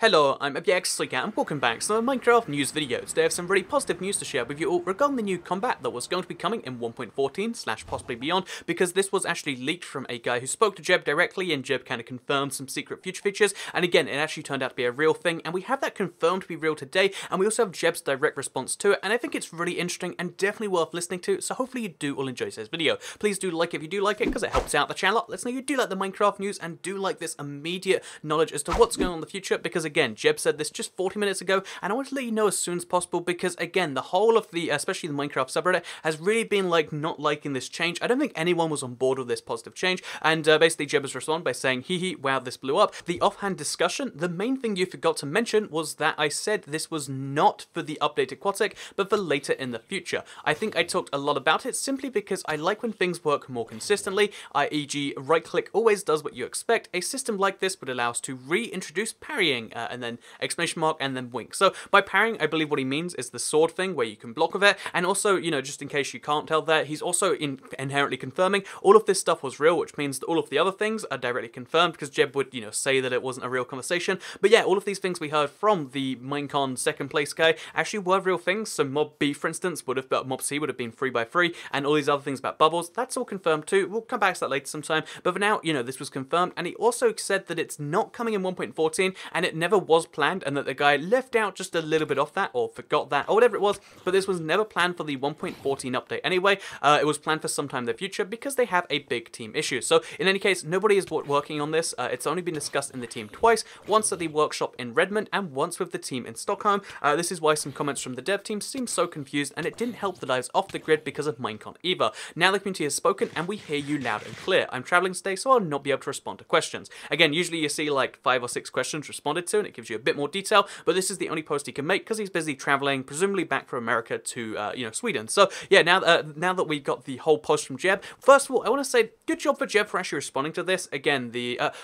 Hello, I'm Elgato and welcome back to another Minecraft news video. Today I have some really positive news to share with you all regarding the new combat that was going to be coming in 1.14/ possibly beyond, because this was actually leaked from a guy who spoke to Jeb directly, and Jeb kind of confirmed some secret future features, and again, it actually turned out to be a real thing, and we have that confirmed to be real today, and we also have Jeb's direct response to it, and I think it's really interesting and definitely worth listening to, so hopefully you do all enjoy today's video. Please do like it if you do like it, because it helps out the channel. Let's know you do like the Minecraft news and do like this immediate knowledge as to what's going on in the future, because again, Jeb said this just 40 minutes ago, and I want to let you know as soon as possible, because again, the whole of the, especially the Minecraft subreddit, has really been like not liking this change. I don't think anyone was on board with this positive change, and basically Jeb has responded by saying, hee, wow, this blew up. The offhand discussion, the main thing you forgot to mention was that I said this was not for the updated Quatic, but for later in the future. I think I talked a lot about it simply because I like when things work more consistently, e.g. right click always does what you expect. A system like this would allow us to reintroduce parrying, and then exclamation mark and then wink. So by parrying, I believe what he means is the sword thing where you can block with it, and also, you know, just in case you can't tell there, he's also inherently confirming all of this stuff was real, which means that all of the other things are directly confirmed, because Jeb would, you know, say that it wasn't a real conversation. But yeah, all of these things we heard from the Minecon second place guy actually were real things. So Mob B, for instance, would have, Mob C would have been 3x3, and all these other things about bubbles, that's all confirmed too. We'll come back to that later sometime, but for now, you know, this was confirmed, and he also said that it's not coming in 1.14, and it never was planned, and that the guy left out just a little bit off that, or forgot that, or whatever it was, but this was never planned for the 1.14 update anyway. It was planned for sometime in the future, because they have a big team issue. So in any case, nobody is working on this. It's only been discussed in the team twice, once at the workshop in Redmond, and once with the team in Stockholm. This is why some comments from the dev team seem so confused, and it didn't help that I was off the grid because of Minecon either. Now the community has spoken, and we hear you loud and clear. I'm traveling today, so I'll not be able to respond to questions. Again, usually you see like 5 or 6 questions responded to, and it gives you a bit more detail, but this is the only post he can make because he's busy traveling, presumably back from America to, you know, Sweden. So yeah, now that we've got the whole post from Jeb, first of all, I want to say good job for Jeb for actually responding to this. Again,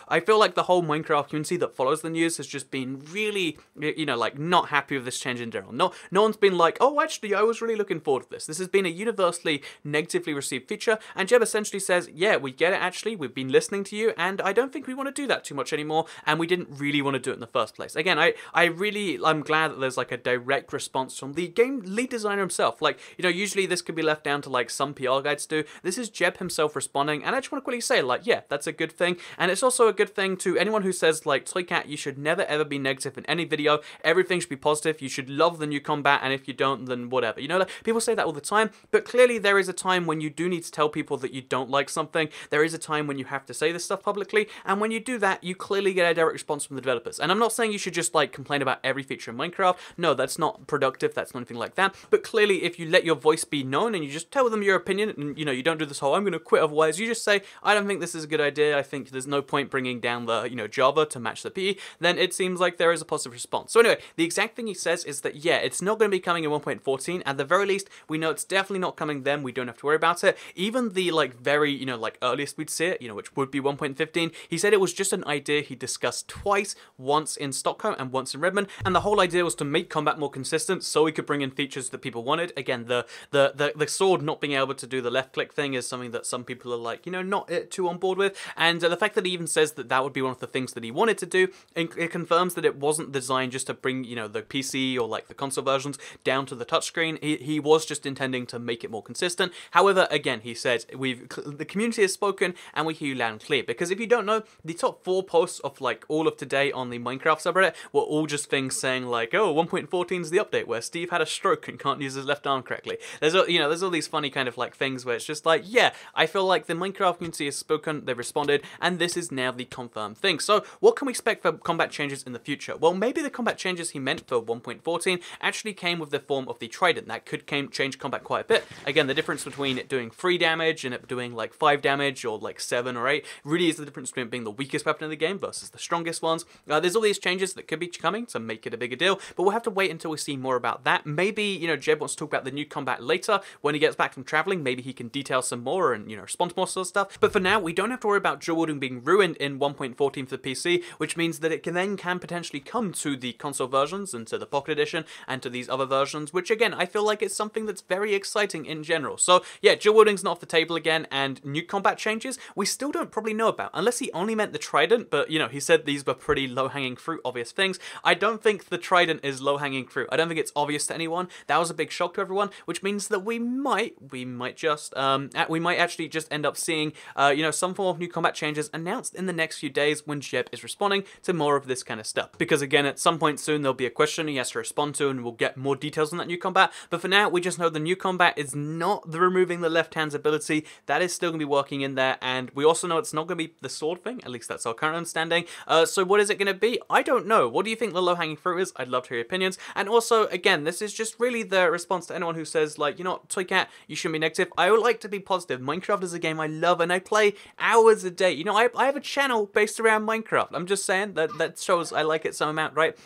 I feel like the whole Minecraft community that follows the news has just been really, you know, like not happy with this change in general. No one's been like, oh, actually, I was really looking forward to this. This has been a universally negatively received feature, and Jeb essentially says, yeah, we get it actually, we've been listening to you, and I don't think we want to do that too much anymore, and we didn't really want to do it in the first place. Again, I'm glad that there's like a direct response from the game lead designer himself. Like, you know, usually this could be left down to like some PR guides do. This is Jeb himself responding, and I just want to quickly say, like, yeah, that's a good thing, and it's also a good thing to anyone who says, like, Toycat, you should never ever be negative in any video. Everything should be positive. You should love the new combat, and if you don't, then whatever. You know, like, people say that all the time, but clearly there is a time when you do need to tell people that you don't like something. There is a time when you have to say this stuff publicly, and when you do that, you clearly get a direct response from the developers. And I'm not saying you should just like complain about every feature in Minecraft. No, that's not productive. That's not anything like that. But clearly, if you let your voice be known and you just tell them your opinion, and you know, you don't do this whole I'm going to quit otherwise, you just say, I don't think this is a good idea. I think there's no point bringing down the, you know, Java to match the PE. Then it seems like there is a positive response. So anyway, the exact thing he says is that yeah, it's not going to be coming in 1.14. At the very least, we know it's definitely not coming then. We don't have to worry about it. Even the like very, you know, like earliest we'd see it, you know, which would be 1.15. He said it was just an idea he discussed twice, once in Stockholm and once in Redmond, and the whole idea was to make combat more consistent so we could bring in features that people wanted. Again, the sword not being able to do the left click thing is something that some people are like, you know, not too on board with, and the fact that he even says that that would be one of the things that he wanted to do, it confirms that it wasn't designed just to bring, you know, the PC or like the console versions down to the touchscreen. He was just intending to make it more consistent. However, again, he said, the community has spoken, and we hear you loud and clear, because if you don't know, the top 4 posts of like all of today on the Minecraft subreddit were all just things saying like, oh, 1.14 is the update where Steve had a stroke and can't use his left arm correctly. There's all these funny kind of like things where it's just like, yeah, I feel like the Minecraft community has spoken, they've responded, and this is now the confirmed thing. So what can we expect for combat changes in the future? Well, maybe the combat changes he meant for 1.14 actually came with the form of the trident. That could change combat quite a bit. Again, the difference between it doing 3 damage and it doing like 5 damage or like 7 or 8 really is the difference between it being the weakest weapon in the game versus the strongest ones. There's all these changes that could be coming to make it a bigger deal, but we'll have to wait until we see more about that. Maybe, you know, Jeb wants to talk about the new combat later when he gets back from traveling. Maybe he can detail some more and, you know, respond to more sort of stuff. But for now, we don't have to worry about dual wielding being ruined in 1.14 for the PC, which means that it can potentially come to the console versions and to the Pocket Edition and to these other versions, which again, I feel like it's something that's very exciting in general. So yeah, dual wielding's not off the table again, and new combat changes we still don't probably know about, unless he only meant the trident, but you know, he said these were pretty low-hanging fruit fruit obvious things. I don't think the trident is low-hanging fruit. I don't think it's obvious to anyone. That was a big shock to everyone, which means that we might actually just end up seeing, you know, some form of new combat changes announced in the next few days when Jeb is responding to more of this kind of stuff. Because again, at some point soon, there'll be a question he has to respond to, and we'll get more details on that new combat. But for now, we just know the new combat is not the removing the left hand's ability. That is still going to be working in there, and we also know it's not going to be the sword thing. At least that's our current understanding. So what is it going to be? I don't know. What do you think the low-hanging fruit is? I'd love to hear your opinions. And also, again, this is just really the response to anyone who says, like, you know what, Toycat, you shouldn't be negative. I would like to be positive. Minecraft is a game I love, and I play hours a day. You know, I have a channel based around Minecraft. I'm just saying that shows I like it some amount, right?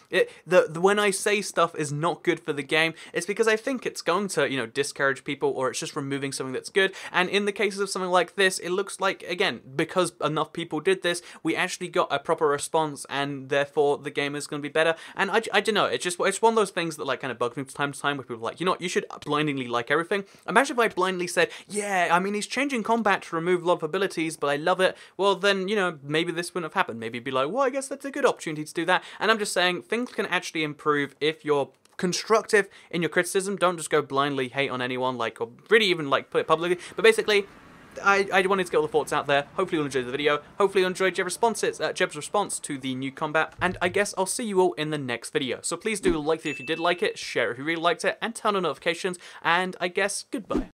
When I say stuff is not good for the game, it's because I think it's going to, you know, discourage people, or it's just removing something that's good. And in the cases of something like this, it looks like, again, because enough people did this, we actually got a proper response, and therefore the game is going to be better. And I don't know, it's one of those things that like kind of bugs me from time to time, where people are like, you know what, you should blindly like everything. Imagine if I blindly said, yeah, I mean, he's changing combat to remove a lot of abilities, but I love it. Well, then, you know, maybe this wouldn't have happened. Maybe it'd be like, well, I guess that's a good opportunity to do that. And I'm just saying, things can actually improve if you're constructive in your criticism. Don't just go blindly hate on anyone, like, or really even like put it publicly. But basically, I wanted to get all the thoughts out there. Hopefully you'll enjoy the video. Hopefully you'll enjoy Jeb's response to the new combat. And I guess I'll see you all in the next video. So please do like it if you did like it, share it if you really liked it, and turn on notifications. And I guess goodbye.